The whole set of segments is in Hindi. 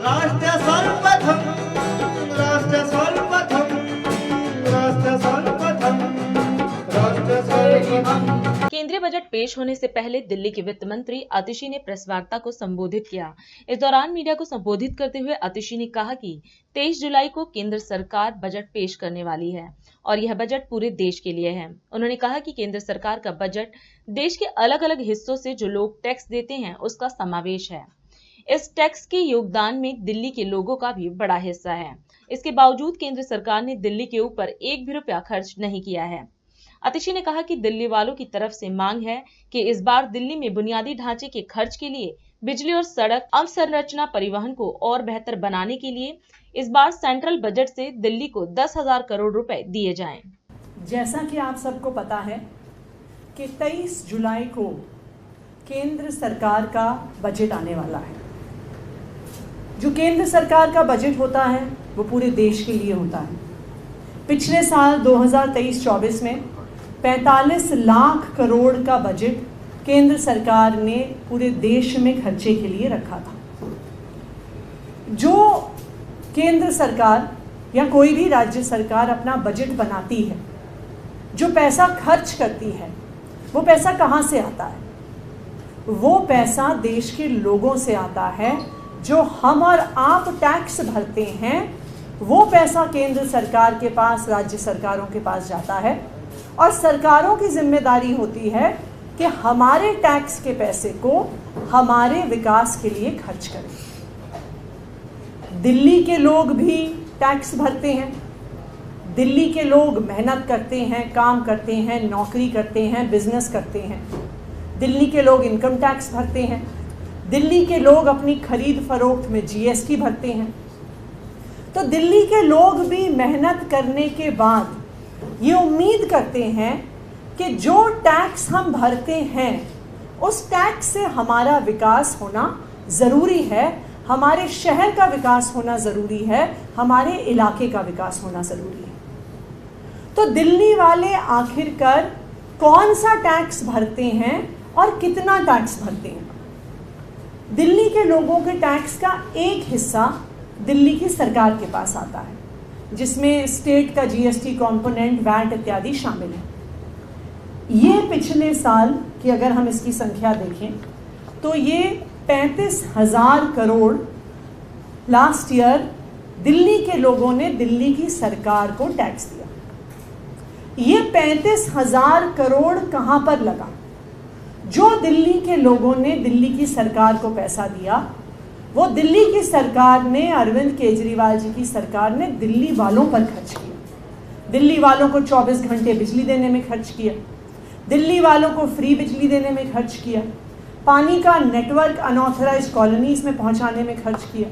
राष्ट्र सर्वप्रथम, राष्ट्र सर्वप्रथम, राष्ट्र सर्वप्रथम, राष्ट्र सर्वप्रथम। केंद्रीय बजट पेश होने से पहले दिल्ली के वित्त मंत्री आतिशी ने प्रेस वार्ता को संबोधित किया। इस दौरान मीडिया को संबोधित करते हुए आतिशी ने कहा कि 23 जुलाई को केंद्र सरकार बजट पेश करने वाली है और यह बजट पूरे देश के लिए है। उन्होंने कहा कि केंद्र सरकार का बजट देश के अलग अलग हिस्सों से जो लोग टैक्स देते हैं उसका समावेश है। इस टैक्स के योगदान में दिल्ली के लोगों का भी बड़ा हिस्सा है। इसके बावजूद केंद्र सरकार ने दिल्ली के ऊपर एक भी रुपया खर्च नहीं किया है। आतिशी ने कहा कि दिल्ली वालों की तरफ से मांग है कि इस बार दिल्ली में बुनियादी ढांचे के खर्च के लिए बिजली और सड़क अवसंरचना परिवहन को और बेहतर बनाने के लिए इस बार सेंट्रल बजट से दिल्ली को 10,000 करोड़ रुपए दिए जाएं। जैसा कि आप सबको पता है कि 23 जुलाई को केंद्र सरकार का बजट आने वाला है। जो केंद्र सरकार का बजट होता है वो पूरे देश के लिए होता है। पिछले साल 2023-24 में 45 लाख करोड़ का बजट केंद्र सरकार ने पूरे देश में खर्चे के लिए रखा था। जो केंद्र सरकार या कोई भी राज्य सरकार अपना बजट बनाती है, जो पैसा खर्च करती है, वो पैसा कहाँ से आता है? वो पैसा देश के लोगों से आता है। जो हम और आप टैक्स भरते हैं वो पैसा केंद्र सरकार के पास, राज्य सरकारों के पास जाता है और सरकारों की जिम्मेदारी होती है कि हमारे टैक्स के पैसे को हमारे विकास के लिए खर्च करें। दिल्ली के लोग भी टैक्स भरते हैं। दिल्ली के लोग मेहनत करते हैं, काम करते हैं, नौकरी करते हैं, बिजनेस करते हैं। दिल्ली के लोग इनकम टैक्स भरते हैं। दिल्ली के लोग अपनी खरीद फरोख्त में जीएसटी भरते हैं। तो दिल्ली के लोग भी मेहनत करने के बाद ये उम्मीद करते हैं कि जो टैक्स हम भरते हैं उस टैक्स से हमारा विकास होना ज़रूरी है, हमारे शहर का विकास होना ज़रूरी है, हमारे इलाके का विकास होना ज़रूरी है। तो दिल्ली वाले आखिरकार कौन सा टैक्स भरते हैं और कितना टैक्स भरते हैं? दिल्ली के लोगों के टैक्स का एक हिस्सा दिल्ली की सरकार के पास आता है, जिसमें स्टेट का जीएसटी कंपोनेंट, वैट इत्यादि शामिल है। ये पिछले साल की अगर हम इसकी संख्या देखें तो ये 35,000 करोड़ लास्ट ईयर दिल्ली के लोगों ने दिल्ली की सरकार को टैक्स दिया। ये 35,000 करोड़ कहाँ पर लगा? जो दिल्ली के लोगों ने दिल्ली की सरकार को पैसा दिया वो दिल्ली की सरकार ने, अरविंद केजरीवाल जी की सरकार ने दिल्ली वालों पर खर्च किया। दिल्ली वालों को 24 घंटे बिजली देने में खर्च किया, दिल्ली वालों को फ्री बिजली देने में खर्च किया, पानी का नेटवर्क अनऑथराइज्ड कॉलोनीज में पहुंचाने में खर्च किया,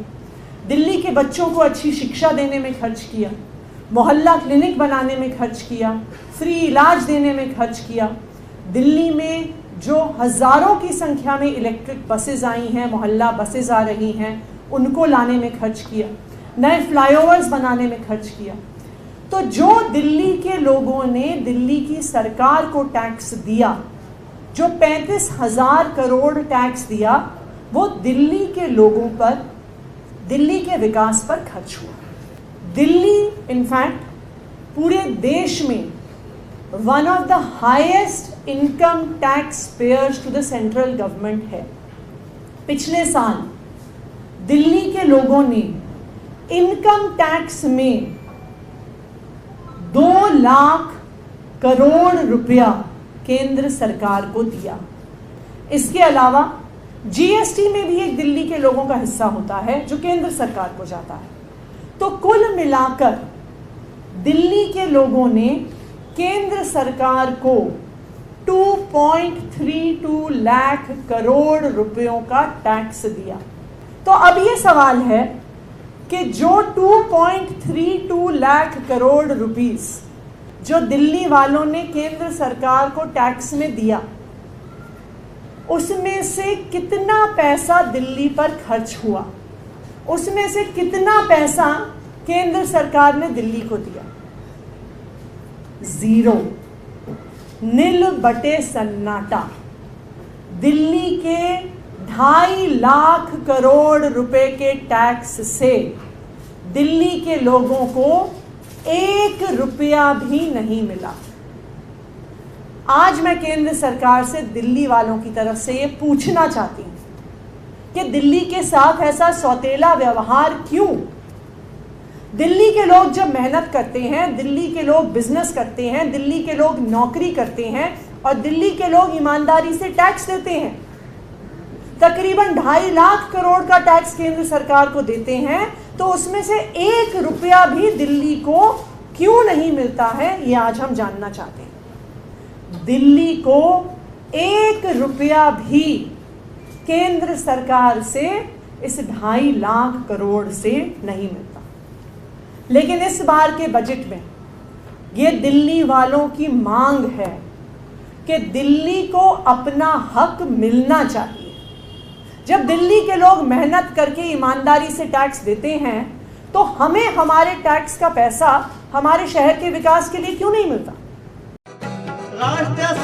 दिल्ली के बच्चों को अच्छी शिक्षा देने में खर्च किया, मोहल्ला क्लिनिक बनाने में खर्च किया, फ्री इलाज देने में खर्च किया। दिल्ली में जो हज़ारों की संख्या में इलेक्ट्रिक बसेज आई हैं, मोहल्ला बसेज आ रही हैं, उनको लाने में खर्च किया, नए फ्लाईओवर्स बनाने में खर्च किया। तो जो दिल्ली के लोगों ने दिल्ली की सरकार को टैक्स दिया, जो 35,000 करोड़ टैक्स दिया, वो दिल्ली के लोगों पर, दिल्ली के विकास पर खर्च हुआ। दिल्ली इनफैक्ट पूरे देश में one of the highest income tax payers to the central government है। पिछले साल दिल्ली के लोगों ने इनकम टैक्स में 2 लाख करोड़ रुपया केंद्र सरकार को दिया। इसके अलावा जीएसटी में भी एक दिल्ली के लोगों का हिस्सा होता है जो केंद्र सरकार को जाता है। तो कुल मिलाकर दिल्ली के लोगों ने केंद्र सरकार को 2.32 लाख करोड़ रुपयों का टैक्स दिया। तो अब ये सवाल है कि जो 2.32 लाख करोड़ रुपीस जो दिल्ली वालों ने केंद्र सरकार को टैक्स में दिया, उसमें से कितना पैसा दिल्ली पर खर्च हुआ? उसमें से कितना पैसा केंद्र सरकार ने दिल्ली को दिया? 0, नील बटे सन्नाटा। दिल्ली के 2.5 लाख करोड़ रुपए के टैक्स से दिल्ली के लोगों को 1 रुपया भी नहीं मिला। आज मैं केंद्र सरकार से दिल्ली वालों की तरफ से ये पूछना चाहती हूँ कि दिल्ली के साथ ऐसा सौतेला व्यवहार क्यों? दिल्ली के लोग जब मेहनत करते हैं, दिल्ली के लोग बिजनेस करते हैं, दिल्ली के लोग नौकरी करते हैं और दिल्ली के लोग ईमानदारी से टैक्स देते हैं, तकरीबन 2.5 लाख करोड़ का टैक्स केंद्र सरकार को देते हैं, तो उसमें से 1 रुपया भी दिल्ली को क्यों नहीं मिलता है, ये आज हम जानना चाहते हैं। दिल्ली को 1 रुपया भी केंद्र सरकार से इस 2.5 लाख करोड़ से नहीं मिलता। लेकिन इस बार के बजट में ये दिल्ली वालों की मांग है कि दिल्ली को अपना हक मिलना चाहिए। जब दिल्ली के लोग मेहनत करके ईमानदारी से टैक्स देते हैं, तो हमें हमारे टैक्स का पैसा हमारे शहर के विकास के लिए क्यों नहीं मिलता? राष्ट्र